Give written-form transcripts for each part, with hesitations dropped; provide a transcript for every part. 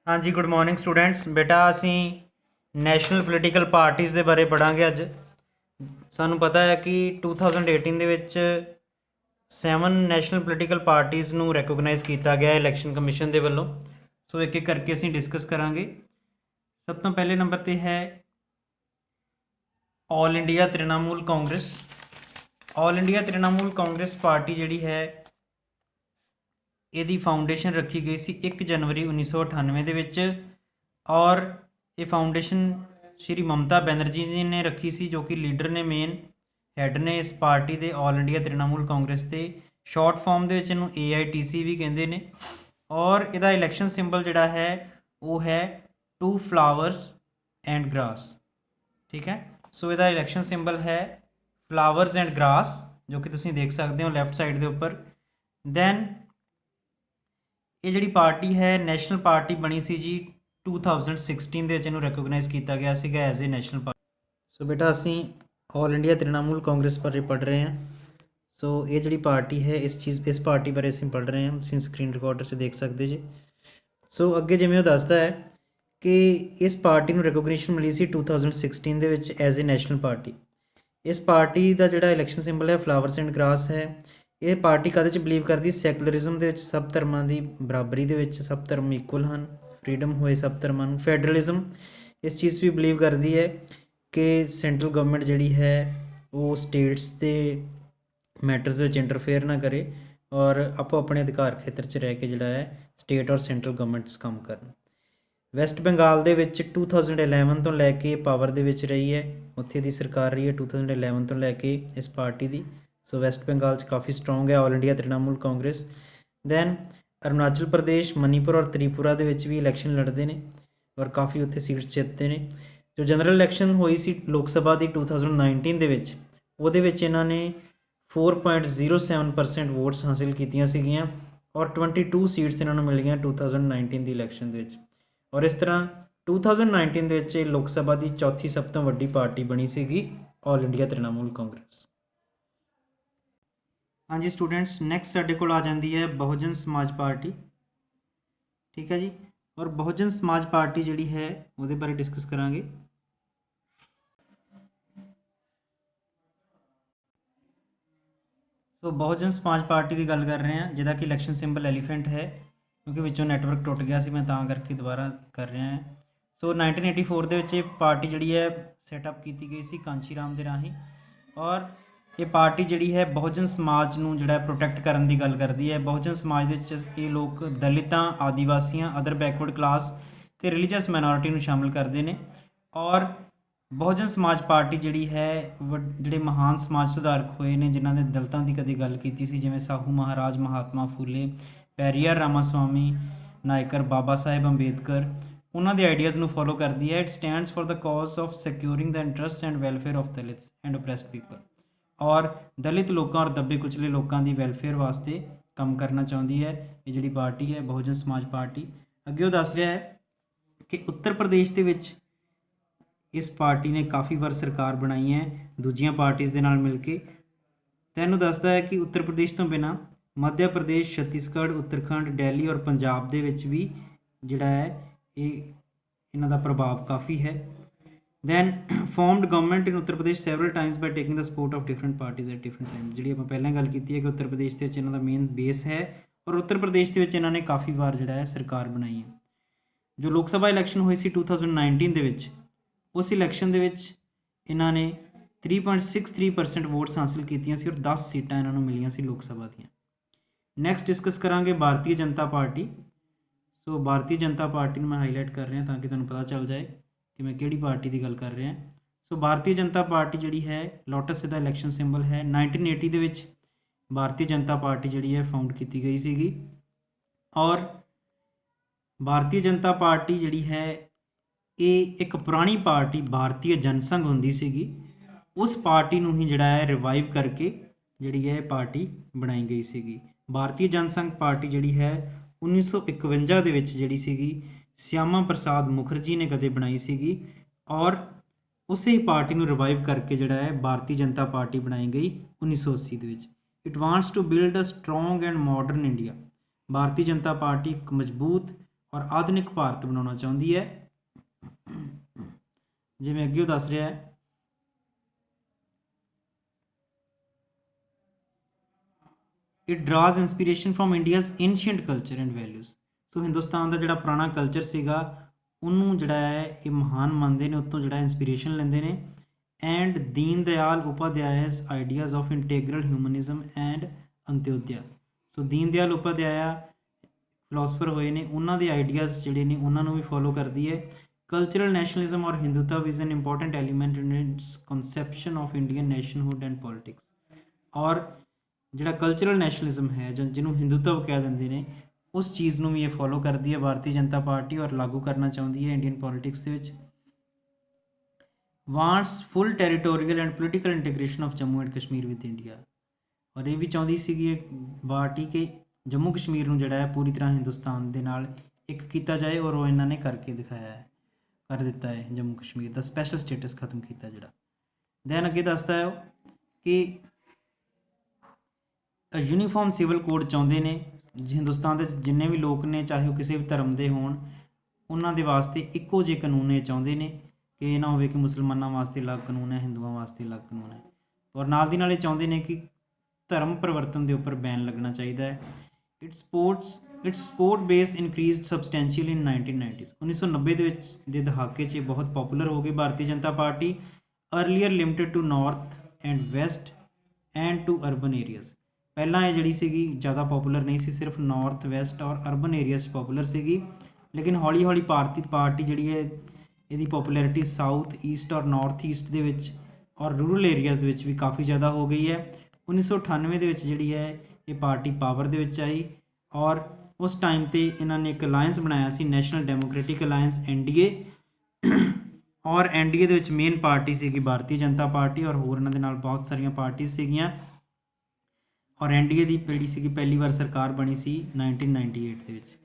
हाँ जी, good morning students. बेटा ਅਸੀਂ ਨੈਸ਼ਨਲ ਪੋਲੀਟੀਕਲ ਪਾਰਟੀਜ਼ ਦੇ ਬਾਰੇ ਪੜਾਂਗੇ ਅੱਜ। ਸਾਨੂੰ ਪਤਾ ਹੈ ਕਿ 2018 ਦੇ ਵਿੱਚ 7 ਨੈਸ਼ਨਲ ਪੋਲੀਟੀਕਲ ਪਾਰਟੀਜ਼ ਨੂੰ ਰੈਕੋਗਨਾਈਜ਼ ਕੀਤਾ ਗਿਆ ਇਲੈਕਸ਼ਨ ਕਮਿਸ਼ਨ ਦੇ ਵੱਲੋਂ। ਸੋ ਇੱਕ ਇੱਕ ਕਰਕੇ ਅਸੀਂ ਡਿਸਕਸ ਕਰਾਂਗੇ। ਸਭ ਤੋਂ ਪਹਿਲੇ ਨੰਬਰ ਤੇ ਹੈ ਆਲ ਇੰਡੀਆ ਤ੍ਰਿਣਮੂਲ ਕਾਂਗਰਸ। ਆਲ ਇੰਡੀਆ ਤ੍ਰਿਣਮੂਲ ਕਾਂਗਰਸ ਪਾਰਟੀ ਜਿਹੜੀ ਹੈ ਇਹਦੀ ਫਾਊਂਡੇਸ਼ਨ ਰੱਖੀ ਗਈ ਸੀ 1 ਜਨਵਰੀ 1998 ਦੇ ਵਿੱਚ, ਔਰ ਇਹ ਫਾਊਂਡੇਸ਼ਨ ਸ਼੍ਰੀ ਮਮਤਾ ਬੈਨਰਜੀ ਜੀ ਨੇ ਰੱਖੀ ਸੀ, ਜੋ ਕਿ ਲੀਡਰ ਨੇ, ਮੇਨ ਹੈੱਡ ਨੇ ਇਸ ਪਾਰਟੀ ਦੇ ਆਲ ਇੰਡੀਆ ਤ੍ਰਿਣਮੂਲ ਕਾਂਗਰਸ ਦੇ। ਸ਼ਾਰਟ ਫਾਰਮ ਦੇ ਵਿੱਚ ਇਹਨੂੰ AITC ਵੀ ਕਹਿੰਦੇ ਨੇ। ਔਰ ਇਹਦਾ ਇਲੈਕਸ਼ਨ ਸਿੰਬਲ ਜਿਹੜਾ ਹੈ ਉਹ ਹੈ 2 ਫਲਾਵਰਸ ਐਂਡ ਗ੍ਰਾਸ। ਠੀਕ ਹੈ, ਸੋ ਇਹਦਾ ਇਲੈਕਸ਼ਨ ਸਿੰਬਲ ਹੈ ਫਲਾਵਰਸ ਐਂਡ ਗ੍ਰਾਸ, ਜੋ ਕਿ ਤੁਸੀਂ ਦੇਖ ਸਕਦੇ ਹੋ ਲੈਫਟ ਸਾਈਡ ਦੇ ਉੱਪਰ। ਦੈਨ ਇਹ ਜਿਹੜੀ ਪਾਰਟੀ ਹੈ ਨੈਸ਼ਨਲ ਪਾਰਟੀ ਬਣੀ ਸੀ ਜੀ 2016 ਦੇ ਵਿੱਚ, ਇਹਨੂੰ ਰੈਕੋਗਨਾਈਜ਼ ਕੀਤਾ ਗਿਆ ਸੀਗਾ ਐਜ਼ ਏ ਨੈਸ਼ਨਲ ਪਾਰਟੀ। ਸੋ ਬੇਟਾ ਅਸੀਂ ਆਲ ਇੰਡੀਆ ਤ੍ਰਿਣਮੂਲ ਕਾਂਗਰਸ ਬਾਰੇ ਪੜ੍ਹ ਰਹੇ ਹਾਂ। ਸੋ ਇਹ ਜਿਹੜੀ ਪਾਰਟੀ ਹੈ ਇਸ ਪਾਰਟੀ ਬਾਰੇ ਅਸੀਂ ਪੜ੍ਹ ਰਹੇ ਹਾਂ, ਤੁਸੀਂ ਸਕਰੀਨ ਰਿਕਾਰਡਰ 'ਚ ਦੇਖ ਸਕਦੇ ਜੀ। ਸੋ ਅੱਗੇ ਜਿਵੇਂ ਉਹ ਦੱਸਦਾ ਹੈ ਕਿ ਇਸ ਪਾਰਟੀ ਨੂੰ ਰੈਕੋਗਨੀਸ਼ਨ ਮਿਲੀ ਸੀ 2016 ਦੇ ਵਿੱਚ ਐਜ਼ ਏ ਨੈਸ਼ਨਲ ਪਾਰਟੀ। ਇਸ ਪਾਰਟੀ ਦਾ ਜਿਹੜਾ ਇਲੈਕਸ਼ਨ ਸਿੰਬਲ ਹੈ ਫਲਾਵਰਸ ਐਂਡ ਗ੍ਰਾਸ ਹੈ। ਇਹ ਪਾਰਟੀ ਕਾਹਦੇ 'ਚ ਬਿਲੀਵ ਕਰਦੀ? ਸੈਕੂਲਰਿਜ਼ਮ ਦੇ ਵਿੱਚ, ਸਭ ਧਰਮਾਂ ਦੀ ਬਰਾਬਰੀ ਦੇ ਵਿੱਚ, ਸਭ ਧਰਮ ਇਕੁਅਲ ਹਨ, ਫਰੀडम ਹੋਏ ਸਭ ਧਰਮਾਂ ਨੂੰ, ਫੈਡਰਲਿਜ਼ਮ ਇਸ ਚੀਜ਼ ਵੀ ਬਿਲੀਵ ਕਰਦੀ ਹੈ ਕਿ ਸੈਂਟਰਲ ਗਵਰਨਮੈਂਟ ਜਿਹੜੀ ਹੈ ਉਹ ਸਟੇਟਸ ਦੇ ਮੈਟਰਸ ਦੇ ਵਿੱਚ ਇੰਟਰਫੇਅਰ ਨਾ ਕਰੇ, ਔਰ ਆਪੋ ਆਪਣੇ ਅਧਿਕਾਰ ਖੇਤਰ 'ਚ ਰਹਿ ਕੇ ਜਿਹੜਾ ਹੈ ਸਟੇਟ ਔਰ ਸੈਂਟਰਲ ਗਵਰਨਮੈਂਟਸ ਕੰਮ ਕਰਨ। ਵੈਸਟ ਬੰਗਾਲ ਦੇ ਵਿੱਚ 2011 ਤੋਂ ਲੈ ਕੇ ਪਾਵਰ ਦੇ ਵਿੱਚ ਰਹੀ ਹੈ, ਉੱਥੇ ਦੀ ਸਰਕਾਰ ਰਹੀ ਹੈ 2011 ਤੋਂ ਲੈ ਕੇ ਇਸ ਪਾਰਟੀ ਦੀ। ਸੋ ਵੈਸਟ ਬੰਗਾਲ 'ਚ ਕਾਫੀ ਸਟਰੋਂਗ ਹੈ all India Trinamool Congress. Then Arunachal Pradesh, Manipur ਔਰ ਤ੍ਰਿਪੁਰਾ ਦੇ ਵਿੱਚ ਵੀ ਇਲੈਕਸ਼ਨ ਲੜਦੇ ਨੇ ਔਰ ਕਾਫੀ ਉੱਥੇ ਸੀਟਸ ਜਿੱਤਦੇ ਨੇ। ਜੋ ਜਨਰਲ ਇਲੈਕਸ਼ਨ ਹੋਈ ਸੀ ਲੋਕ ਸਭਾ ਦੀ 2019 ਦੇ ਵਿੱਚ, ਉਹਦੇ ਵਿੱਚ ਇਹਨਾਂ ਨੇ 4.07% ਵੋਟਸ ਹਾਸਿਲ ਕੀਤੀਆਂ ਸੀਗੀਆਂ ਔਰ 22 ਸੀਟਸ ਇਹਨਾਂ ਨੂੰ ਮਿਲੀਆਂ 2019 ਦੀ ਇਲੈਕਸ਼ਨ ਦੇ ਵਿੱਚ। ਔਰ ਇਸ ਤਰ੍ਹਾਂ 2019 ਦੇ ਵਿੱਚ ਇਹ ਲੋਕ ਸਭਾ ਦੀ ਚੌਥੀ ਸਭ ਤੋਂ ਵੱਡੀ ਪਾਰਟੀ ਬਣੀ ਸੀਗੀ ਆਲ ਇੰਡੀਆ ਤ੍ਰਿਣਮੂਲ ਕਾਂਗਰਸ। ਹਾਂਜੀ ਸਟੂਡੈਂਟਸ, ਨੈਕਸਟ ਸਾਡੇ ਕੋਲ ਆ ਜਾਂਦੀ ਹੈ ਬਹੁਜਨ ਸਮਾਜ ਪਾਰਟੀ। ਠੀਕ ਹੈ ਜੀ, ਔਰ ਬਹੁਜਨ ਸਮਾਜ ਪਾਰਟੀ ਜਿਹੜੀ ਹੈ ਉਹਦੇ ਬਾਰੇ ਡਿਸਕਸ ਕਰਾਂਗੇ। ਸੋ ਬਹੁਜਨ ਸਮਾਜ ਪਾਰਟੀ ਦੀ ਗੱਲ ਕਰ ਰਹੇ ਹਾਂ, ਜਿਹਦਾ ਕਿ ਇਲੈਕਸ਼ਨ ਸਿੰਬਲ ਐਲੀਫੈਂਟ ਹੈ, ਕਿਉਂਕਿ ਵਿੱਚੋਂ ਨੈਟਵਰਕ ਟੁੱਟ ਗਿਆ ਸੀ, ਮੈਂ ਤਾਂ ਕਰਕੇ ਦੁਬਾਰਾ ਕਰ ਰਿਹਾ ਹਾਂ। ਸੋ 1984 ਦੇ ਵਿੱਚ ਇਹ ਪਾਰਟੀ ਜਿਹੜੀ ਹੈ ਸੈਟਅਪ ਕੀਤੀ ਗਈ ਸੀ ਕਾਂਚੀ ਰਾਮ ਦੇ ਰਾਹੀਂ, ਔਰ ਇਹ ਪਾਰਟੀ ਜਿਹੜੀ ਹੈ ਬਹੁਜਨ ਸਮਾਜ ਨੂੰ ਜਿਹੜਾ ਪ੍ਰੋਟੈਕਟ ਕਰਨ ਦੀ ਗੱਲ ਕਰਦੀ ਹੈ। ਬਹੁਜਨ ਸਮਾਜ ਦੇ ਵਿੱਚ ਇਹ ਲੋਕ ਦਲਿਤਾਂ, ਆਦੀਵਾਸੀਆਂ, ਅਦਰ ਬੈਕਵਰਡ ਕਲਾਸ ਅਤੇ ਰਿਲੀਜੀਅਸ ਮਾਈਨੋਰਿਟੀ ਨੂੰ ਸ਼ਾਮਿਲ ਕਰਦੇ ਨੇ। ਔਰ ਬਹੁਜਨ ਸਮਾਜ ਪਾਰਟੀ ਜਿਹੜੀ ਹੈ ਜਿਹੜੇ ਮਹਾਨ ਸਮਾਜ ਸੁਧਾਰਕ ਹੋਏ ਨੇ, ਜਿਨ੍ਹਾਂ ਨੇ ਦਲਿਤਾਂ ਦੀ ਕਦੇ ਗੱਲ ਕੀਤੀ ਸੀ, ਜਿਵੇਂ ਸਾਹੂ ਮਹਾਰਾਜ, ਮਹਾਤਮਾ ਫੂਲੇ, ਪੈਰੀਆਰ ਰਾਮਾਸਵਾਮੀ ਨਾਇਕਰ, ਬਾਬਾ ਸਾਹਿਬ ਅੰਬੇਦਕਰ, ਉਹਨਾਂ ਦੇ ਆਈਡੀਆਜ਼ ਨੂੰ ਫੋਲੋ ਕਰਦੀ ਹੈ। It stands for the cause of securing the interest and welfare of Dalits and oppressed people. ਔਰ ਦਲਿਤ ਲੋਕਾਂ ਔਰ ਦੱਬੇ ਕੁਚਲੇ ਲੋਕਾਂ ਦੀ ਵੈਲਫੇਅਰ ਵਾਸਤੇ ਕੰਮ ਕਰਨਾ ਚਾਹੁੰਦੀ ਹੈ ਇਹ ਜਿਹੜੀ ਪਾਰਟੀ ਹੈ ਬਹੁਜਨ ਸਮਾਜ ਪਾਰਟੀ। ਅੱਗੇ ਉਹ ਦੱਸ ਰਿਹਾ ਹੈ ਕਿ ਉੱਤਰ ਪ੍ਰਦੇਸ਼ ਦੇ ਵਿੱਚ ਇਸ ਪਾਰਟੀ ਨੇ ਕਾਫੀ ਵਾਰ ਸਰਕਾਰ ਬਣਾਈ ਹੈ ਦੂਜੀਆਂ ਪਾਰਟੀਆਂ ਦੇ ਨਾਲ ਮਿਲ ਕੇ। ਤੈਨੂੰ ਦੱਸਦਾ ਹੈ ਕਿ ਉੱਤਰ ਪ੍ਰਦੇਸ਼ ਤੋਂ ਬਿਨਾਂ ਮੱਧ ਪ੍ਰਦੇਸ਼, ਛੱਤੀਸਗੜ੍ਹ, ਉੱਤਰਾਖੰਡ, ਦਿੱਲੀ ਔਰ ਪੰਜਾਬ ਦੇ ਵਿੱਚ ਵੀ ਜਿਹੜਾ ਹੈ ਇਹਨਾਂ ਦਾ ਪ੍ਰਭਾਵ ਕਾਫੀ ਹੈ। Then formed government in Uttar Pradesh several times by taking the support of different parties at different time. ਜਿਹੜੀ ਆਪਾਂ ਪਹਿਲਾਂ ਗੱਲ ਕੀਤੀ ਹੈ ਕਿ ਉੱਤਰ ਪ੍ਰਦੇਸ਼ ਦੇ ਵਿੱਚ ਇਹਨਾਂ ਦਾ ਮੇਨ ਬੇਸ ਹੈ, ਔਰ ਉੱਤਰ ਪ੍ਰਦੇਸ਼ ਦੇ ਵਿੱਚ ਇਹਨਾਂ ਨੇ ਕਾਫੀ ਵਾਰ ਜਿਹੜਾ ਹੈ ਸਰਕਾਰ ਬਣਾਈ ਹੈ। ਜੋ ਲੋਕ ਸਭਾ ਇਲੈਕਸ਼ਨ ਹੋਈ ਸੀ 2019 ਦੇ ਵਿੱਚ, ਉਸ ਇਲੈਕਸ਼ਨ ਦੇ ਵਿੱਚ ਇਹਨਾਂ ਨੇ 3.63% ਵੋਟਸ ਹਾਸਿਲ ਕੀਤੀਆਂ ਸੀ ਔਰ 10 ਸੀਟਾਂ ਇਹਨਾਂ ਨੂੰ ਮਿਲੀਆਂ ਸੀ ਲੋਕ ਸਭਾ ਦੀਆਂ। ਨੈਕਸਟ ਡਿਸਕਸ ਕਰਾਂਗੇ ਭਾਰਤੀ ਜਨਤਾ ਪਾਰਟੀ। ਸੋ ਭਾਰਤੀ ਜਨਤਾ ਪਾਰਟੀ ਨੂੰ ਮੈਂ ਹਾਈਲਾਈਟ ਕਰ ਰਿਹਾ ਤਾਂ ਕਿ ਤੁਹਾਨੂੰ ਪਤਾ ਚੱਲ ਜਾਏ ਕਿ ਮੈਂ ਕਿਹੜੀ ਪਾਰਟੀ ਦੀ ਗੱਲ ਕਰ ਰਿਹਾ। ਸੋ ਭਾਰਤੀ ਜਨਤਾ ਪਾਰਟੀ ਜਿਹੜੀ ਹੈ ਲੋਟਸ ਇਹਦਾ ਇਲੈਕਸ਼ਨ ਸਿੰਬਲ ਹੈ। 1980 ਦੇ ਵਿੱਚ ਭਾਰਤੀ ਜਨਤਾ ਪਾਰਟੀ ਜਿਹੜੀ ਹੈ ਫਾਊਂਡ ਕੀਤੀ ਗਈ ਸੀਗੀ, ਔਰ ਭਾਰਤੀ ਜਨਤਾ ਪਾਰਟੀ ਜਿਹੜੀ ਹੈ ਇਹ ਇੱਕ ਪੁਰਾਣੀ ਪਾਰਟੀ ਭਾਰਤੀ ਜਨਸੰਘ ਹੁੰਦੀ ਸੀਗੀ, ਉਸ ਪਾਰਟੀ ਨੂੰ ਹੀ ਜਿਹੜਾ ਹੈ ਰਿਵਾਈਵ ਕਰਕੇ ਜਿਹੜੀ ਹੈ ਪਾਰਟੀ ਬਣਾਈ ਗਈ ਸੀਗੀ। ਭਾਰਤੀ ਜਨਸੰਘ ਪਾਰਟੀ ਜਿਹੜੀ ਹੈ 1951 ਦੇ ਵਿੱਚ ਜਿਹੜੀ ਸੀਗੀ ਸ਼ਿਆਮਾ ਪ੍ਰਸਾਦ ਮੁਖਰਜੀ ਨੇ ਕਦੇ ਬਣਾਈ ਸੀਗੀ, ਔਰ ਉਸੇ ਹੀ ਪਾਰਟੀ ਨੂੰ ਰਿਵਾਈਵ ਕਰਕੇ ਜਿਹੜਾ ਹੈ ਭਾਰਤੀ ਜਨਤਾ ਪਾਰਟੀ ਬਣਾਈ ਗਈ 1980 ਦੇ ਵਿੱਚ। It wants to build a strong and modern India. Bharatiya Janata party ਇੱਕ ਮਜ਼ਬੂਤ ਔਰ ਆਧੁਨਿਕ ਭਾਰਤ ਬਣਾਉਣਾ ਚਾਹੁੰਦੀ ਹੈ। ਜਿਵੇਂ ਅੱਗੇ ਉਹ ਦੱਸ ਰਿਹਾ ਹੈ, it draws inspiration from India's ancient culture and values. So Hindustan ਦਾ ਜਿਹੜਾ ਪੁਰਾਣਾ ਕਲਚਰ ਸੀਗਾ ਉਹਨੂੰ ਜਿਹੜਾ ਹੈ ਇਹ ਮਹਾਨ ਮੰਨਦੇ ਨੇ, ਉੱਤੋਂ ਜਿਹੜਾ ਇੰਸਪੀਰੇਸ਼ਨ ਲੈਂਦੇ ਨੇ। And Deen Dayal ਉਪਾਧਿਆਇਸ ideas of integral ਹਿਊਮਨਿਜ਼ਮ and ਅੰਤਿਓਦਿਆ। So Deen Dayal ਉਪਾਧਿਆਇਆ philosopher ਹੋਏ ਨੇ, ਉਹਨਾਂ ਦੇ ਆਈਡੀਆਜ਼ ਜਿਹੜੇ ਨੇ ਉਹਨਾਂ ਨੂੰ ਵੀ ਫੋਲੋ ਕਰਦੀ ਹੈ। ਕਲਚਰਲ ਨੈਸ਼ਨਲਿਜ਼ਮ ਔਰ Hindutva is an important element in its conception of Indian nationhood and politics. ਔਰ ਜਿਹੜਾ ਕਲਚਰਲ ਨੈਸ਼ਨਲਿਜ਼ਮ ਹੈ ਜਾਂ ਜਿਹਨੂੰ ਹਿੰਦੂਤਵ ਕਹਿ ਦਿੰਦੇ ਨੇ, ਉਸ ਚੀਜ਼ ਨੂੰ ਵੀ ਇਹ ਫੋਲੋ ਕਰਦੀ ਹੈ ਭਾਰਤੀ ਜਨਤਾ ਪਾਰਟੀ ਔਰ ਲਾਗੂ ਕਰਨਾ ਚਾਹੁੰਦੀ ਹੈ ਇੰਡੀਅਨ ਪੋਲੀਟਿਕਸ ਦੇ ਵਿੱਚ। Wants full territorial and political integration of Jammu and Kashmir with India. ਔਰ ਇਹ ਵੀ ਚਾਹੁੰਦੀ ਸੀਗੀ ਇਹ ਪਾਰਟੀ ਕਿ ਜੰਮੂ ਕਸ਼ਮੀਰ ਨੂੰ ਜਿਹੜਾ ਹੈ ਪੂਰੀ ਤਰ੍ਹਾਂ ਹਿੰਦੁਸਤਾਨ ਦੇ ਨਾਲ ਇੱਕ ਕੀਤਾ ਜਾਏ, ਔਰ ਉਹ ਇਹਨਾਂ ਨੇ ਕਰਕੇ ਦਿਖਾਇਆ ਹੈ, ਕਰ ਦਿੱਤਾ ਹੈ। ਜੰਮੂ ਕਸ਼ਮੀਰ ਦਾ ਸਪੈਸ਼ਲ ਸਟੇਟਸ ਖਤਮ ਕੀਤਾ ਜਿਹੜਾ। ਦੈਨ ਅੱਗੇ ਦੱਸਦਾ ਹੈ ਉਹ ਕਿ ਯੂਨੀਫਾਰਮ ਸਿਵਲ ਕੋਡ ਚਾਹੁੰਦੇ ਨੇ ਹਿੰਦੁਸਤਾਨ ਦੇ ਜਿੰਨੇ ਵੀ ਲੋਕ ਨੇ, ਚਾਹੇ ਉਹ ਕਿਸੇ ਵੀ ਧਰਮ ਦੇ ਹੋਣ, ਉਹਨਾਂ ਦੇ ਵਾਸਤੇ ਇੱਕੋ ਜਿਹੇ ਕਾਨੂੰਨ ਇਹ ਚਾਹੁੰਦੇ ਨੇ ਕਿ ਇਹ ਨਾ ਹੋਵੇ ਕਿ ਮੁਸਲਮਾਨਾਂ ਵਾਸਤੇ ਅਲੱਗ ਕਾਨੂੰਨ ਹੈ, ਹਿੰਦੂਆਂ ਵਾਸਤੇ ਅਲੱਗ ਕਾਨੂੰਨ ਹੈ। ਔਰ ਨਾਲ ਦੀ ਨਾਲ ਇਹ ਚਾਹੁੰਦੇ ਨੇ ਕਿ ਧਰਮ ਪਰਿਵਰਤਨ ਦੇ ਉੱਪਰ ਬੈਨ ਲੱਗਣਾ ਚਾਹੀਦਾ ਹੈ। Its support base increased substantially in 1990s। 1990 ਦੇ ਵਿੱਚ ਦੇ ਦਹਾਕੇ 'ਚ ਇਹ ਬਹੁਤ ਪੋਪੂਲਰ ਹੋ ਗਈ Bharatiya Janata Party. Earlier limited to north and west and to urban areas. ਪਹਿਲਾਂ ਇਹ ਜਿਹੜੀ ਸੀਗੀ ਜ਼ਿਆਦਾ ਪੋਪੂਲਰ ਨਹੀਂ ਸੀ, ਸਿਰਫ ਨਾਰਥ ਵੈਸਟ ਔਰ ਅਰਬਨ ਏਰੀਆਜ਼ 'ਚ ਪੋਪੂਲਰ ਸੀਗੀ। ਲੇਕਿਨ ਹੌਲੀ ਹੌਲੀ ਭਾਰਤੀ ਪਾਰਟੀ ਜਿਹੜੀ ਹੈ ਇਹਦੀ ਪੋਪੂਲੈਰਿਟੀ ਸਾਊਥ ਈਸਟ ਔਰ ਨਾਰਥ ਈਸਟ ਦੇ ਵਿੱਚ ਔਰ ਰੂਰਲ ਏਰੀਆਜ਼ ਦੇ ਵਿੱਚ ਵੀ ਕਾਫੀ ਜ਼ਿਆਦਾ ਹੋ ਗਈ ਹੈ। 1998 ਦੇ ਵਿੱਚ ਜਿਹੜੀ ਹੈ ਇਹ ਪਾਰਟੀ ਪਾਵਰ ਦੇ ਵਿੱਚ ਆਈ ਔਰ ਉਸ ਟਾਈਮ 'ਤੇ ਇਹਨਾਂ ਨੇ ਇੱਕ ਅਲਾਇੰਸ ਬਣਾਇਆ ਸੀ, ਨੈਸ਼ਨਲ ਡੈਮੋਕ੍ਰੈਟਿਕ ਅਲਾਇੰਸ NDA। ਔਰ NDA ਦੇ ਵਿੱਚ ਮੇਨ ਪਾਰਟੀ ਸੀਗੀ ਭਾਰਤੀ ਜਨਤਾ ਪਾਰਟੀ ਔਰ ਹੋਰ ਇਹਨਾਂ ਦੇ ਨਾਲ ਬਹੁਤ ਸਾਰੀਆਂ ਪਾਰਟੀਆਂ ਸੀਗੀਆਂ। ਔਰ NDA ਦੀ ਜਿਹੜੀ ਸੀਗੀ ਪਹਿਲੀ ਵਾਰ ਸਰਕਾਰ ਬਣੀ ਸੀ 1998 ਦੇ ਵਿੱਚ।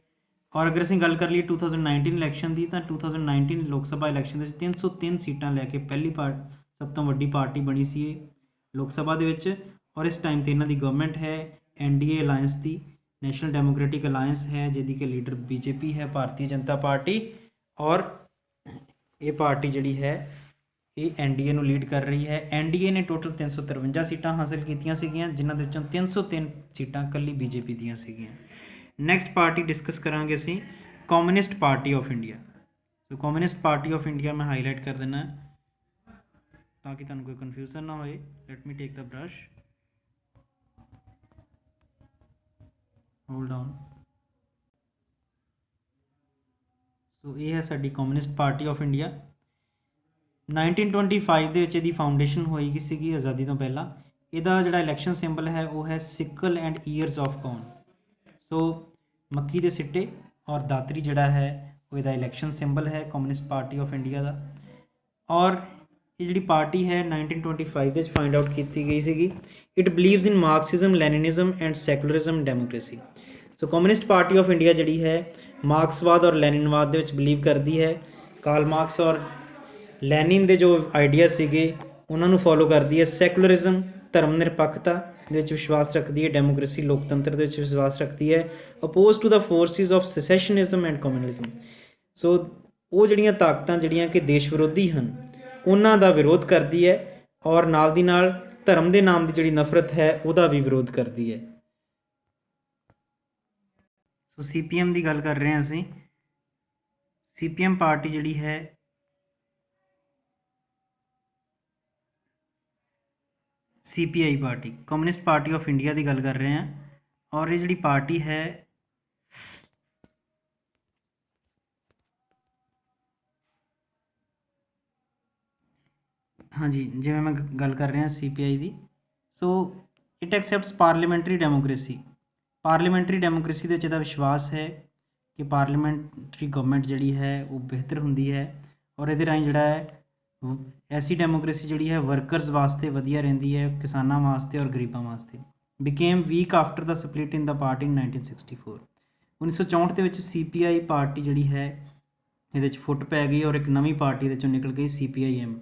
ਔਰ ਅਗਰ ਅਸੀਂ ਗੱਲ ਕਰ ਲਈਏ 2019 ਇਲੈਕਸ਼ਨ ਦੀ, ਤਾਂ 2019 ਲੋਕ ਸਭਾ ਇਲੈਕਸ਼ਨ ਦੇ ਵਿੱਚ 303 ਸੀਟਾਂ ਲੈ ਕੇ ਪਹਿਲੀ ਸਭ ਤੋਂ ਵੱਡੀ ਪਾਰਟੀ ਬਣੀ ਸੀ ਇਹ ਲੋਕ ਸਭਾ ਦੇ ਵਿੱਚ। ਔਰ ਇਸ ਟਾਈਮ 'ਤੇ ਇਹਨਾਂ ਦੀ ਗਵਰਨਮੈਂਟ ਹੈ NDA ਅਲਾਇੰਸ ਦੀ, ਨੈਸ਼ਨਲ ਡੈਮੋਕ੍ਰੈਟਿਕ ਅਲਾਇੰਸ ਹੈ, ਜਿਹਦੀ ਕਿ ਲੀਡਰ BJP ਹੈ, ਭਾਰਤੀ ਜਨਤਾ ਪਾਰਟੀ। ਔਰ ਇਹ ਪਾਰਟੀ ਜਿਹੜੀ ਹੈ ਇਹ NDA ਨੂੰ ਲੀਡ ਕਰ ਰਹੀ ਹੈ। NDA ਨੇ ਟੋਟਲ 353 ਸੀਟਾਂ ਹਾਸਿਲ ਕੀਤੀਆਂ ਸੀਗੀਆਂ, ਜਿਨ੍ਹਾਂ ਦੇ ਵਿੱਚੋਂ 303 ਸੀਟਾਂ ਇਕੱਲੀ BJP ਦੀਆਂ ਸੀਗੀਆਂ। ਨੈਕਸਟ ਪਾਰਟੀ ਡਿਸਕਸ ਕਰਾਂਗੇ ਅਸੀਂ Communist Party of India. So Communist Party of India ਮੈਂ ਹਾਈਲਾਈਟ ਕਰ ਦੇਣਾ ਤਾਂ ਕਿ ਤੁਹਾਨੂੰ ਕੋਈ ਕਨਫਿਊਜ਼ਨ ਨਾ ਹੋਏ। Let me take the brush, hold on. So ਇਹ ਹੈ ਸਾਡੀ ਕਮਿਊਨਿਸਟ ਪਾਰਟੀ ਆਫ ਇੰਡੀਆ। 1925 ਦੇ ਵਿੱਚ ਇਹਦੀ ਫਾਊਂਡੇਸ਼ਨ ਹੋਈ ਗਈ ਸੀਗੀ ਆਜ਼ਾਦੀ ਤੋਂ ਪਹਿਲਾਂ। ਇਹਦਾ ਜਿਹੜਾ ਇਲੈਕਸ਼ਨ ਸਿੰਬਲ ਹੈ ਉਹ ਹੈ sickle and ears of corn. So ਮੱਕੀ ਦੇ ਸਿੱਟੇ ਔਰ ਦਾਤਰੀ ਜਿਹੜਾ ਹੈ ਉਹ ਇਹਦਾ ਇਲੈਕਸ਼ਨ ਸਿੰਬਲ ਹੈ ਕਮਿਊਨਿਸਟ ਪਾਰਟੀ ਆਫ ਇੰਡੀਆ ਦਾ। ਔਰ ਇਹ ਜਿਹੜੀ ਪਾਰਟੀ ਹੈ 1925 ਦੇ ਵਿੱਚ ਫਾਈਂਡ ਆਊਟ ਕੀਤੀ ਗਈ ਸੀਗੀ। It believes in Marxism, Leninism and secularism democracy. So Communist Party of India ਜਿਹੜੀ ਹੈ ਮਾਰਕਸਵਾਦ ਔਰ ਲੈਨਿਨਵਾਦ ਦੇ ਵਿੱਚ ਬਿਲੀਵ ਕਰਦੀ ਹੈ। ਕਾਰਲ ਮਾਰਕਸ ਔਰ ਲੈਨਿਨ ਦੇ ਜੋ ਆਈਡੀਆਜ਼ ਸੀਗੇ ਉਹਨਾਂ ਨੂੰ ਫੋਲੋ ਕਰਦੀ ਹੈ। ਸੈਕੂਲਰਿਜ਼ਮ, ਧਰਮ ਨਿਰਪੱਖਤਾ ਦੇ ਵਿੱਚ ਵਿਸ਼ਵਾਸ ਰੱਖਦੀ ਹੈ। ਡੈਮੋਕ੍ਰੇਸੀ, ਲੋਕਤੰਤਰ ਦੇ ਵਿੱਚ ਵਿਸ਼ਵਾਸ ਰੱਖਦੀ ਹੈ। Oppose to the forces of secessionism and communism. So ਉਹ ਜਿਹੜੀਆਂ ਤਾਕਤਾਂ ਜਿਹੜੀਆਂ ਕਿ ਦੇਸ਼ ਵਿਰੋਧੀ ਹਨ ਉਹਨਾਂ ਦਾ ਵਿਰੋਧ ਕਰਦੀ ਹੈ ਔਰ ਨਾਲ ਦੀ ਨਾਲ ਧਰਮ ਦੇ ਨਾਮ ਦੀ ਜਿਹੜੀ ਨਫ਼ਰਤ ਹੈ ਉਹਦਾ ਵੀ ਵਿਰੋਧ ਕਰਦੀ ਹੈ। ਸੋ CPM ਦੀ ਗੱਲ ਕਰ ਰਹੇ ਹਾਂ ਅਸੀਂ। CPM ਪਾਰਟੀ ਜਿਹੜੀ ਹੈ CPI party, communist Party of India ਦੀ ਗੱਲ ਕਰ ਰਹੇ ਹਾਂ। ਔਰ ਇਹ ਜਿਹੜੀ ਪਾਰਟੀ ਹੈ ਹਾਂਜੀ, ਜਿਵੇਂ ਮੈਂ ਗੱਲ ਕਰ ਰਿਹਾ CPI ਦੀ। So it accepts parliamentary democracy. Parliamentary democracy ਦੇ ਵਿੱਚ ਇਹਦਾ ਵਿਸ਼ਵਾਸ ਹੈ ਕਿ ਪਾਰਲੀਮੈਂਟਰੀ ਗਵਰਨਮੈਂਟ ਜਿਹੜੀ ਹੈ ਉਹ ਬਿਹਤਰ ਹੁੰਦੀ ਹੈ ਔਰ ਇਹਦੇ ਰਾਹੀਂ ਜਿਹੜਾ ਹੈ ਐਸੀ ਡੈਮੋਕ੍ਰੇਸੀ ਜਿਹੜੀ ਹੈ ਵਰਕਰਸ ਵਾਸਤੇ ਵਧੀਆ ਰਹਿੰਦੀ ਹੈ, ਕਿਸਾਨਾਂ ਵਾਸਤੇ ਔਰ ਗਰੀਬਾਂ ਵਾਸਤੇ। ਬਿਕੇਮ ਵੀਕ ਆਫਟਰ ਦਾ ਸਪਲਿਟ ਇਨ ਦਾ ਪਾਰਟੀ ਇਨ 1964। 1964 ਦੇ ਵਿੱਚ CPI ਪਾਰਟੀ ਜਿਹੜੀ ਹੈ ਇਹਦੇ 'ਚ ਫੁੱਟ ਪੈ ਗਈ ਔਰ ਇੱਕ ਨਵੀਂ ਪਾਰਟੀ ਇਹਦੇ 'ਚੋਂ ਨਿਕਲ ਗਈ CPIM,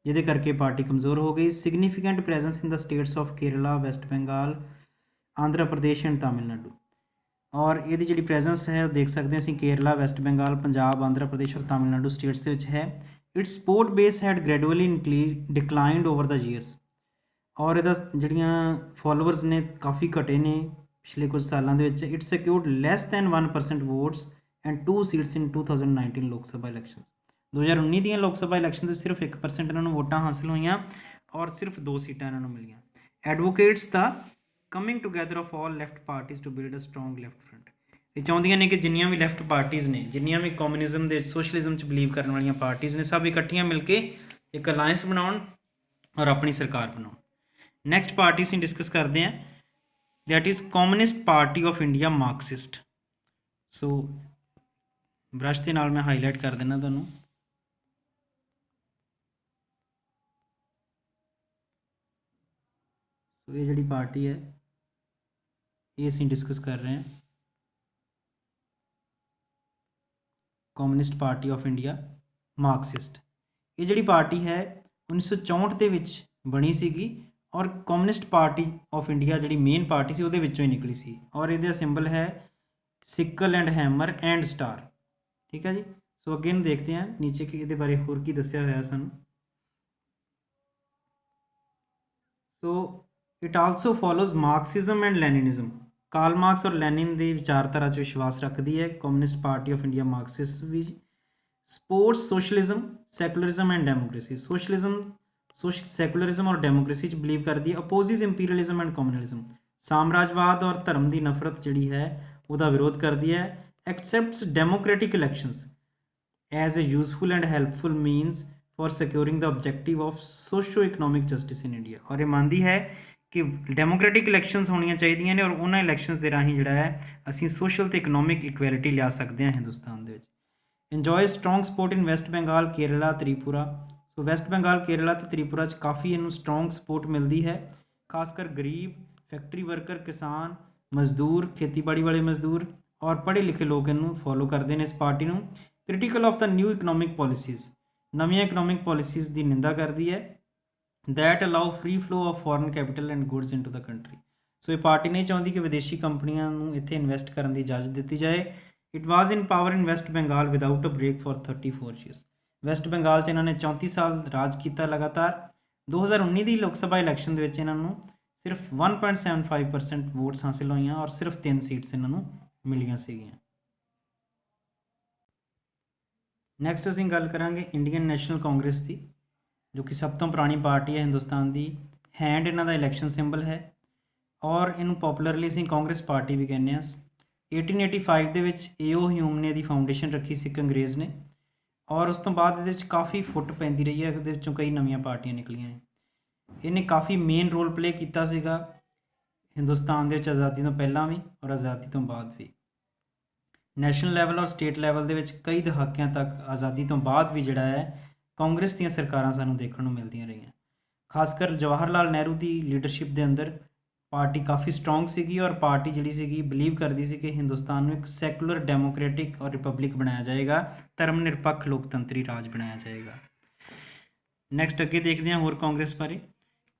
ਜਿਹਦੇ ਕਰਕੇ ਪਾਰਟੀ ਕਮਜ਼ੋਰ ਹੋ ਗਈ। Significant presence in the states of Kerala, West Bengal, Andhra Pradesh and Tamil Nadu. और ਇਹਦੀ ਜਿਹੜੀ ਪ੍ਰੈਜ਼ੈਂਸ ਹੈ ਉਹ ਦੇਖ ਸਕਦੇ ਹਾਂ ਅਸੀਂ ਕੇਰਲਾ, ਵੈਸਟ ਬੰਗਾਲ, ਪੰਜਾਬ, ਆਂਧਰਾ ਪ੍ਰਦੇਸ਼ ਔਰ ਤਾਮਿਲਨਾਡੂ ਸਟੇਟਸ ਦੇ ਵਿੱਚ ਹੈ। Its support base had gradually declined over the years, ਔਰ ਇਹਦਾ ਜਿਹੜੀਆਂ ਫੋਲੋਅਰਸ ਨੇ ਕਾਫੀ ਘਟੇ ਨੇ ਪਿਛਲੇ ਕੁਝ ਸਾਲਾਂ ਦੇ ਵਿੱਚ। It secured less than 1% votes and 2 seats in 2019 Lok Sabha elections. 2019 ਦੀਆਂ ਲੋਕ ਸਭਾ ਇਲੈਕਸ਼ਨ 'ਚ ਸਿਰਫ 1% ਇਹਨਾਂ ਨੂੰ ਵੋਟਾਂ ਹਾਸਿਲ ਹੋਈਆਂ ਔਰ ਸਿਰਫ 2 ਸੀਟਾਂ ਇਹਨਾਂ ਨੂੰ ਮਿਲੀਆਂ। Advocates the coming together of all left parties to build a strong left front. ਇਹ ਚਾਹੁੰਦੀਆਂ ਨੇ ਕਿ ਜਿੰਨੀਆਂ ਵੀ ਲੈਫਟ ਪਾਰਟੀਜ਼ ਨੇ, ਜਿੰਨੀਆਂ ਵੀ ਕਮਿਊਨਿਜ਼ਮ ਦੇ ਸੋਸ਼ਲਿਜ਼ਮ 'ਚ ਬਿਲੀਵ ਕਰਨ ਵਾਲੀਆਂ ਪਾਰਟੀਜ਼ ਨੇ, ਸਭ ਇਕੱਠੀਆਂ ਮਿਲ ਕੇ ਇੱਕ ਅਲਾਇੰਸ ਬਣਾਉਣ ਔਰ ਆਪਣੀ ਸਰਕਾਰ ਬਣਾਉਣ। ਨੈਕਸਟ ਪਾਰਟੀ ਅਸੀਂ ਡਿਸਕਸ ਕਰਦੇ ਹਾਂ, that is Communist Party of India Marxist. So brush ਦੇ ਨਾਲ ਮੈਂ ਹਾਈਲਾਈਟ ਕਰ ਦਿੰਦਾ ਤੁਹਾਨੂੰ। ਸੋ ਇਹ ਜਿਹੜੀ ਪਾਰਟੀ ਹੈ ਇਹ ਅਸੀਂ ਡਿਸਕਸ ਕਰ ਰਹੇ ਹਾਂ, communist Party of India Marxist. ਇਹ ਜਿਹੜੀ ਪਾਰਟੀ ਹੈ 1964 ਦੇ ਵਿੱਚ ਬਣੀ ਸੀਗੀ ਔਰ ਕਮਿਊਨਿਸਟ ਪਾਰਟੀ ਆਫ ਇੰਡੀਆ ਜਿਹੜੀ ਮੇਨ ਪਾਰਟੀ ਸੀ ਉਹਦੇ ਵਿੱਚੋਂ ਹੀ ਨਿਕਲੀ ਸੀ। ਔਰ ਇਹਦਾ ਸਿੰਬਲ ਹੈ sickle and hammer and star. ਠੀਕ ਹੈ ਜੀ। ਸੋ ਅੱਗੇ ਨੂੰ ਦੇਖਦੇ ਹਾਂ ਨੀਚੇ ਕਿ ਇਹਦੇ ਬਾਰੇ ਹੋਰ ਕੀ ਦੱਸਿਆ ਹੋਇਆ ਸਾਨੂੰ। So it also follows Marxism and Leninism. Karl Marx ਔਰ ਲੈਨਿਨ ਦੀ ਵਿਚਾਰਧਾਰਾ 'ਚ ਵਿਸ਼ਵਾਸ ਰੱਖਦੀ ਹੈ Communist Party of India Marxist ਵੀ। Supports socialism, secularism and democracy. Secularism ਔਰ ਡੈਮੋਕ੍ਰੇਸੀ 'ਚ ਬਿਲੀਵ ਕਰਦੀ ਹੈ। ਅਪੋਜ਼ਿਸ ਇੰਪੀਰੀਅਲਿਜ਼ਮ ਐਂਡ ਕਮਿਊਨਲਿਜ਼ਮ। ਸਾਮਰਾਜਵਾਦ ਔਰ ਧਰਮ ਦੀ ਨਫ਼ਰਤ ਜਿਹੜੀ ਹੈ ਉਹਦਾ ਵਿਰੋਧ ਕਰਦੀ ਹੈ। Accepts democratic elections as a useful and helpful means for securing the objective of socio economic justice in India. ਔਰ ਇਹ ਮੰਨਦੀ ਹੈ ਕਿ ਡੈਮੋਕ੍ਰੈਟਿਕ ਇਲੈਕਸ਼ਨਸ ਹੋਣੀਆਂ ਚਾਹੀਦੀਆਂ ਨੇ ਔਰ ਉਹਨਾਂ ਇਲੈਕਸ਼ਨਸ ਦੇ ਰਾਹੀਂ ਜਿਹੜਾ ਹੈ ਅਸੀਂ ਸੋਸ਼ਲ ਅਤੇ ਇਕਨੋਮਿਕ ਇਕੁਐਲਿਟੀ ਲਿਆ ਸਕਦੇ ਹਾਂ ਹਿੰਦੁਸਤਾਨ ਦੇ ਵਿੱਚ। ਇੰਜੋਏ ਸਟਰੋਂਗ ਸਪੋਰਟ ਇਨ ਵੈਸਟ ਬੰਗਾਲ, ਕੇਰਲਾ, ਤ੍ਰਿਪੁਰਾ। ਸੋ ਵੈਸਟ ਬੰਗਾਲ, ਕੇਰਲਾ ਅਤੇ ਤ੍ਰਿਪੁਰਾ 'ਚ ਕਾਫੀ ਇਹਨੂੰ ਸਟਰੋਂਗ ਸਪੋਰਟ ਮਿਲਦੀ ਹੈ। ਖਾਸ ਕਰ ਗਰੀਬ, ਫੈਕਟਰੀ ਵਰਕਰ, ਕਿਸਾਨ, ਮਜ਼ਦੂਰ, ਖੇਤੀਬਾੜੀ ਵਾਲੇ ਮਜ਼ਦੂਰ ਔਰ ਪੜ੍ਹੇ ਲਿਖੇ ਲੋਕ ਇਹਨੂੰ ਫੋਲੋ ਕਰਦੇ ਨੇ ਇਸ ਪਾਰਟੀ ਨੂੰ। Critical of the new economic policies. ਨਵੀਆਂ ਇਕਨੋਮਿਕ ਪੋਲਿਸੀਜ਼ ਦੀ ਨਿੰਦਾ ਕਰਦੀ ਹੈ। That allow free flow of foreign capital and goods into the country. So ਇਹ ਪਾਰਟੀ ਨਹੀਂ ਚਾਹੁੰਦੀ ਕਿ ਵਿਦੇਸ਼ੀ ਕੰਪਨੀਆਂ ਨੂੰ ਇੱਥੇ ਇਨਵੈਸਟ ਕਰਨ ਦੀ ਇਜਾਜ਼ਤ ਦਿੱਤੀ ਜਾਏ। It was in power in West Bengal without a break for 34 years. West Bengal 'ਚ ਇਹਨਾਂ ਨੇ 34 ਸਾਲ ਰਾਜ ਕੀਤਾ ਲਗਾਤਾਰ। 2019 ਦੀ ਲੋਕ ਸਭਾ ਇਲੈਕਸ਼ਨ ਦੇ ਵਿੱਚ ਇਹਨਾਂ ਨੂੰ ਸਿਰਫ 1.75% ਵੋਟਸ ਹਾਸਿਲ ਹੋਈਆਂ ਔਰ ਸਿਰਫ 3 ਸੀਟਸ ਇਹਨਾਂ ਨੂੰ ਮਿਲੀਆਂ ਸੀਗੀਆਂ। ਨੈਕਸਟ ਅਸੀਂ ਗੱਲ ਕਰਾਂਗੇ ਇੰਡੀਅਨ ਨੈਸ਼ਨਲ ਕਾਂਗਰਸ ਦੀ, ਜੋ ਕਿ ਸਭ ਤੋਂ ਪੁਰਾਣੀ ਪਾਰਟੀ ਹੈ ਹਿੰਦੁਸਤਾਨ ਦੀ। ਹੈਂਡ ਇਹਨਾਂ ਦਾ ਇਲੈਕਸ਼ਨ ਸਿੰਬਲ ਹੈ ਔਰ ਇਹਨੂੰ ਪੋਪੂਲਰਲੀ ਅਸੀਂ ਕਾਂਗਰਸ ਪਾਰਟੀ ਵੀ ਕਹਿੰਦੇ ਹਾਂ। 1885 ਦੇ ਵਿੱਚ ਏਓ ਹਿਊਮ ਨੇ ਇਹਦੀ ਫਾਊਂਡੇਸ਼ਨ ਰੱਖੀ ਸੀ ਇੱਕ ਅੰਗਰੇਜ਼ ਨੇ, ਔਰ ਉਸ ਤੋਂ ਬਾਅਦ ਇਹਦੇ ਵਿੱਚ ਕਾਫੀ ਫੁੱਟ ਪੈਂਦੀ ਰਹੀ ਹੈ। ਇਹਦੇ ਵਿੱਚੋਂ ਕਈ ਨਵੀਆਂ ਪਾਰਟੀਆਂ ਨਿਕਲੀਆਂ ਨੇ। ਇਹਨੇ ਕਾਫੀ ਮੇਨ ਰੋਲ ਪਲੇ ਕੀਤਾ ਸੀਗਾ ਹਿੰਦੁਸਤਾਨ ਦੇ ਵਿੱਚ ਆਜ਼ਾਦੀ ਤੋਂ ਪਹਿਲਾਂ ਵੀ ਔਰ ਆਜ਼ਾਦੀ ਤੋਂ ਬਾਅਦ ਵੀ। ਨੈਸ਼ਨਲ ਲੈਵਲ ਔਰ ਸਟੇਟ ਲੈਵਲ ਦੇ ਵਿੱਚ ਕਈ ਦਹਾਕਿਆਂ ਤੱਕ ਆਜ਼ਾਦੀ ਤੋਂ ਬਾਅਦ ਵੀ ਜਿਹੜਾ ਹੈ ਕਾਂਗਰਸ ਦੀਆਂ ਸਰਕਾਰਾਂ ਸਾਨੂੰ ਦੇਖਣ ਨੂੰ ਮਿਲਦੀਆਂ ਰਹੀਆਂ। ਖਾਸ ਕਰ ਜਵਾਹਰ ਲਾਲ ਨਹਿਰੂ ਦੀ ਲੀਡਰਸ਼ਿਪ ਦੇ ਅੰਦਰ ਪਾਰਟੀ ਕਾਫੀ ਸਟਰੋਂਗ ਸੀਗੀ ਔਰ ਪਾਰਟੀ ਜਿਹੜੀ ਸੀਗੀ ਬਿਲੀਵ ਕਰਦੀ ਸੀ ਕਿ ਹਿੰਦੁਸਤਾਨ ਨੂੰ ਇੱਕ ਸੈਕੂਲਰ, ਡੈਮੋਕ੍ਰੈਟਿਕ ਔਰ ਰਿਪਬਲਿਕ ਬਣਾਇਆ ਜਾਏਗਾ, ਧਰਮ ਨਿਰਪੱਖ ਲੋਕਤੰਤਰੀ ਰਾਜ ਬਣਾਇਆ ਜਾਏਗਾ। ਨੈਕਸਟ ਅੱਗੇ ਦੇਖਦੇ ਹਾਂ ਹੋਰ ਕਾਂਗਰਸ ਬਾਰੇ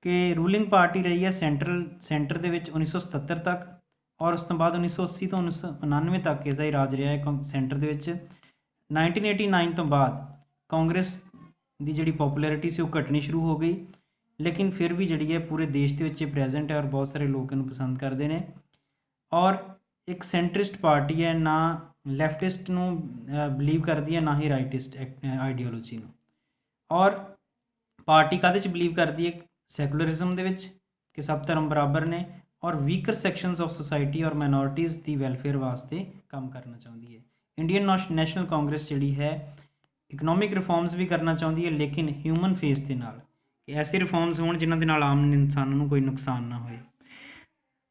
ਕਿ ਰੂਲਿੰਗ ਪਾਰਟੀ ਰਹੀ ਹੈ ਸੈਂਟਰ ਦੇ ਵਿੱਚ 1977 ਤੱਕ ਔਰ ਉਸ ਤੋਂ ਬਾਅਦ 1980 ਤੋਂ 1999 ਤੱਕ ਇਸ ਦਾ ਹੀ ਰਾਜ ਰਿਹਾ ਹੈ ਸੈਂਟਰ ਦੇ ਵਿੱਚ। 1989 ਤੋਂ ਬਾਅਦ ਕਾਂਗਰਸ ਦੀ ਜਿਹੜੀ ਪੋਪੂਲੈਰਿਟੀ ਸੀ ਉਹ ਘਟਣੀ ਸ਼ੁਰੂ ਹੋ ਗਈ, ਲੇਕਿਨ ਫਿਰ ਵੀ ਜਿਹੜੀ ਹੈ ਪੂਰੇ ਦੇਸ਼ ਦੇ ਵਿੱਚ ਪ੍ਰੈਜ਼ੈਂਟ ਹੈ ਔਰ ਬਹੁਤ ਸਾਰੇ ਲੋਕ ਇਹਨੂੰ ਪਸੰਦ ਕਰਦੇ ਨੇ। ਔਰ ਇੱਕ ਸੈਂਟਰਿਸਟ ਪਾਰਟੀ ਹੈ, ਨਾ ਲੈਫਟਿਸਟ ਨੂੰ ਬਿਲੀਵ ਕਰਦੀ ਹੈ ਨਾ ਹੀ ਰਾਈਟਿਸਟ ਆਈਡੀਓਲੋਜੀ ਨੂੰ। ਔਰ ਪਾਰਟੀ ਕਾਹਦੇ 'ਚ ਬਿਲੀਵ ਕਰਦੀ ਹੈ? ਸੈਕੂਲਰਿਜ਼ਮ ਦੇ ਵਿੱਚ ਕਿ ਸਭ ਧਰਮ ਬਰਾਬਰ ਨੇ ਔਰ ਵੀਕਰ ਸੈਕਸ਼ਨਸ ਆਫ ਸੋਸਾਇਟੀ ਔਰ ਮਾਈਨੋਰਿਟੀਜ਼ ਦੀ ਵੈਲਫੇਅਰ ਵਾਸਤੇ ਕੰਮ ਕਰਨਾ ਚਾਹੁੰਦੀ ਹੈ। ਇੰਡੀਅਨ ਨੈਸ਼ਨਲ ਕਾਂਗਰਸ ਜਿਹੜੀ ਹੈ ਇਕਨੋਮਿਕ ਰਿਫਾਰਮਸ ਵੀ ਕਰਨਾ ਚਾਹੁੰਦੀ ਹੈ, ਲੇਕਿਨ ਹਿਊਮਨ ਫੇਸ ਦੇ ਨਾਲ, ਕਿ ਐਸੇ ਰਿਫਾਰਮਸ ਹੋਣ ਜਿਨ੍ਹਾਂ ਦੇ ਨਾਲ ਆਮ ਇਨਸਾਨ ਨੂੰ ਕੋਈ ਨੁਕਸਾਨ ਨਾ ਹੋਏ।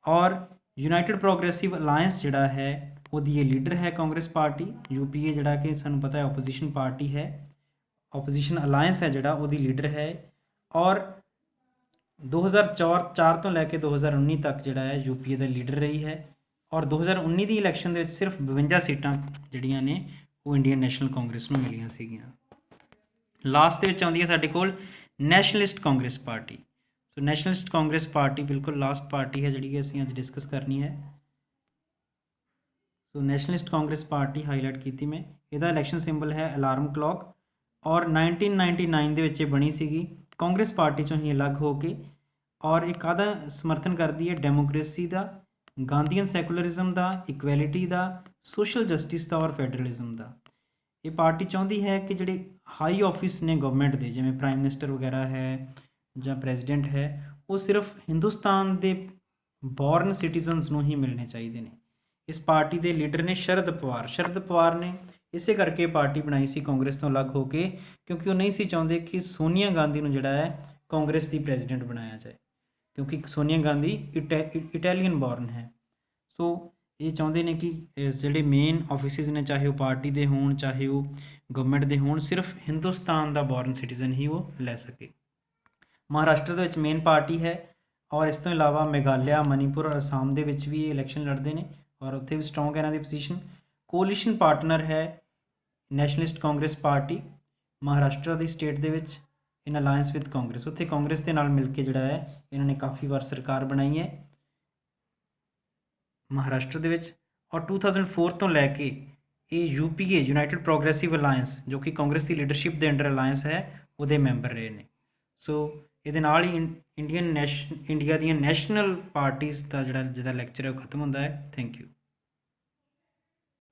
ਔਰ ਯੂਨਾਈਟਿਡ ਪ੍ਰੋਗਰੈਸਿਵ ਅਲਾਇੰਸ ਜਿਹੜਾ ਹੈ ਉਹਦੀ ਇਹ ਲੀਡਰ ਹੈ ਕਾਂਗਰਸ ਪਾਰਟੀ। ਯੂਪੀਏ ਜਿਹੜਾ ਕਿ ਸਾਨੂੰ ਪਤਾ ਹੈ ਓਪੋਜੀਸ਼ਨ ਪਾਰਟੀ ਹੈ, ਓਪੋਜੀਸ਼ਨ ਅਲਾਇੰਸ ਹੈ ਜਿਹੜਾ ਉਹਦੀ ਲੀਡਰ ਹੈ। ਔਰ 2004 ਤੋਂ ਲੈ ਕੇ 2019 ਤੱਕ ਜਿਹੜਾ ਹੈ ਯੂਪੀਏ ਦਾ ਲੀਡਰ ਰਹੀ ਹੈ ਔਰ 2019 ਦੀ ਇਲੈਕਸ਼ਨ ਦੇ ਵਿੱਚ ਸਿਰਫ 52 ਸੀਟਾਂ ਜਿਹੜੀਆਂ ਨੇ ਉਹ ਇੰਡੀਅਨ ਨੈਸ਼ਨਲ ਕਾਂਗਰਸ ਨੂੰ ਮਿਲੀਆਂ ਸੀਗੀਆਂ। ਲਾਸਟ ਦੇ ਵਿੱਚ ਆਉਂਦੀ ਹੈ ਸਾਡੇ ਕੋਲ ਨੈਸ਼ਨਲਿਸਟ ਕਾਂਗਰਸ ਪਾਰਟੀ। ਸੋ ਨੈਸ਼ਨਲਿਸਟ ਕਾਂਗਰਸ ਪਾਰਟੀ ਬਿਲਕੁਲ ਲਾਸਟ ਪਾਰਟੀ ਹੈ ਜਿਹੜੀ ਕਿ ਅਸੀਂ ਅੱਜ ਡਿਸਕਸ ਕਰਨੀ ਹੈ। ਸੋ ਨੈਸ਼ਨਲਿਸਟ ਕਾਂਗਰਸ ਪਾਰਟੀ ਹਾਈਲਾਈਟ ਕੀਤੀ ਮੈਂ, ਇਹਦਾ ਇਲੈਕਸ਼ਨ ਸਿੰਬਲ ਹੈ ਅਲਾਰਮ ਕਲੌਕ, ਔਰ 1999 ਦੇ ਵਿੱਚ ਇਹ ਬਣੀ ਸੀਗੀ ਕਾਂਗਰਸ ਪਾਰਟੀ ਚੋਂ ਹੀ ਅਲੱਗ ਹੋ ਕੇ, ਔਰ ਇਹ ਕਾਹਦਾ ਸਮਰਥਨ ਕਰਦੀ ਹੈ? ਡੈਮੋਕ੍ਰੇਸੀ ਦਾ, ਗਾਂਧੀਅਨ ਸੈਕੂਲਰਿਜ਼ਮ ਦਾ, ਇਕੁਐਲਿਟੀ ਦਾ, ਸੋਸ਼ਲ ਜਸਟਿਸ ਦਾ ਔਰ ਫੈਡਰਲਿਜ਼ਮ ਦਾ। ਇਹ ਪਾਰਟੀ ਚਾਹੁੰਦੀ ਹੈ ਕਿ ਜਿਹੜੇ ਹਾਈ ਆਫਿਸ ਨੇ ਗਵਰਨਮੈਂਟ ਦੇ, ਜਿਵੇਂ ਪ੍ਰਾਈਮ ਮਿਨਿਸਟਰ ਵਗੈਰਾ ਹੈ ਜਾਂ ਪ੍ਰੈਜ਼ੀਡੈਂਟ ਹੈ, ਉਹ ਸਿਰਫ ਹਿੰਦੁਸਤਾਨ ਦੇ ਬੋਰਨ ਸਿਟੀਜ਼ਨਸ ਨੂੰ ਹੀ ਮਿਲਣੇ ਚਾਹੀਦੇ ਨੇ। ਇਸ ਪਾਰਟੀ ਦੇ ਲੀਡਰ ਨੇ ਸ਼ਰਦ ਪਵਾਰ ਨੇ ਇਸੇ ਕਰਕੇ ਪਾਰਟੀ ਬਣਾਈ ਸੀ ਕਾਂਗਰਸ ਤੋਂ ਅਲੱਗ ਹੋ ਕੇ, ਕਿਉਂਕਿ ਉਹ ਨਹੀਂ ਸੀ ਚਾਹੁੰਦੇ ਕਿ ਸੋਨੀਆ ਗਾਂਧੀ ਨੂੰ ਜਿਹੜਾ ਹੈ ਕਾਂਗਰਸ ਦੀ ਪ੍ਰੈਜ਼ੀਡੈਂਟ ਬਣਾਇਆ ਜਾਏ, ਕਿਉਂਕਿ ਸੋਨੀਆ ਗਾਂਧੀ ਇਟਾਲੀਅਨ ਬੋਰਨ ਹੈ। ਸੋ ਇਹ ਚਾਹੁੰਦੇ ਨੇ ਕਿ ਜਿਹੜੇ ਮੇਨ ਆਫਿਸਿਸ ਨੇ, ਚਾਹੇ ਉਹ ਪਾਰਟੀ ਦੇ ਹੋਣ ਚਾਹੇ ਉਹ ਗਵਰਨਮੈਂਟ ਦੇ ਹੋਣ, ਸਿਰਫ ਹਿੰਦੁਸਤਾਨ ਦਾ ਬੋਰਨ ਸਿਟੀਜ਼ਨ ਹੀ ਉਹ ਲੈ ਸਕੇ। ਮਹਾਰਾਸ਼ਟਰ ਦੇ ਵਿੱਚ ਮੇਨ ਪਾਰਟੀ ਹੈ, ਔਰ ਇਸ ਤੋਂ ਇਲਾਵਾ ਮੇਘਾਲਿਆ, ਮਨੀਪੁਰ ਔਰ ਅਸਾਮ ਦੇ ਵਿੱਚ ਵੀ ਇਹ ਇਲੈਕਸ਼ਨ ਲੜਦੇ ਨੇ, ਔਰ ਉੱਥੇ ਵੀ ਸਟਰੋਂਗ ਹੈ ਇਹਨਾਂ ਦੀ ਪੋਜੀਸ਼ਨ। ਕੋਲੀਸ਼ਨ ਪਾਰਟਨਰ ਹੈ ਨੈਸ਼ਨਲਿਸਟ ਕਾਂਗਰਸ ਪਾਰਟੀ ਮਹਾਰਾਸ਼ਟਰ ਦੀ ਸਟੇਟ ਦੇ ਵਿੱਚ, ਇਨ ਅਲਾਇੰਸ ਵਿਦ ਕਾਂਗਰਸ। ਉੱਥੇ ਕਾਂਗਰਸ ਦੇ ਨਾਲ ਮਿਲ ਕੇ ਜਿਹੜਾ ਹੈ ਇਹਨਾਂ ਨੇ ਕਾਫੀ ਵਾਰ ਸਰਕਾਰ ਬਣਾਈ ਹੈ ਮਹਾਰਾਸ਼ਟਰ ਦੇ ਵਿੱਚ, ਔਰ 2004 ਤੋਂ ਲੈ ਕੇ ਇਹ ਯੂਪੀਏ ਯੂਨਾਈਟਿਡ ਪ੍ਰੋਗਰੈਸਿਵ ਅਲਾਇੰਸ, ਜੋ ਕਿ ਕਾਂਗਰਸ ਦੀ ਲੀਡਰਸ਼ਿਪ ਦੇ ਅੰਡਰ ਅਲਾਇੰਸ ਹੈ, ਉਹਦੇ ਮੈਂਬਰ ਰਹੇ ਨੇ। ਸੋ ਇਹਦੇ ਨਾਲ ਹੀ ਇੰਡੀਆ ਦੀਆਂ ਨੈਸ਼ਨਲ ਪਾਰਟੀਜ਼ ਦਾ ਜਿਹਦਾ ਲੈਕਚਰ ਹੈ ਉਹ ਖਤਮ ਹੁੰਦਾ ਹੈ। Thank you.